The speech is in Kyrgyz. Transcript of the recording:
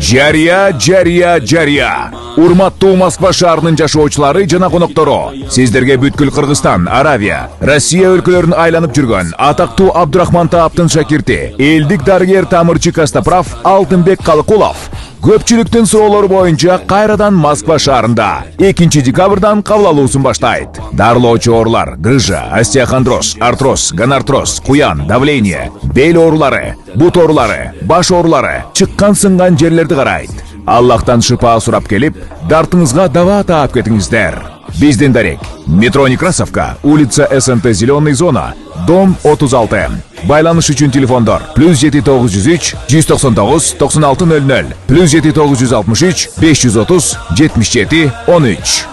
Жария. Урматтуу Москва шаарынын жашоочулары жана коноктору, сиздерге бүткүл Кыргызстан, Аравия, Россия өлкөлөрүн айланып жүргөн атактуу Абдурахман Тааптын шакирти, элдик дарыгер тамырчы Костоправ Алтынбек Калыкулов көпчүлүктүн суроолору боюнча кайрадан Москва шаарында 2 декабрдан кабыл алуусун баштайт. Дарылоочу оорулар: грыжа, остеохондроз, артроз, гонартроз, куян, давление, бел оорулары, бут оорулары, баш оорулары, чыккан сынган жерлерди карайт. Аллахтан шыпа сурап келип, дартыңызга дава таап кетиңиздер. Биздин дарек: метро Некрасовка, улица СНТ Зеленый зона, дом 36. Байланыш үчүн телефондор: +7903 199 9600, +7963 530 77 13.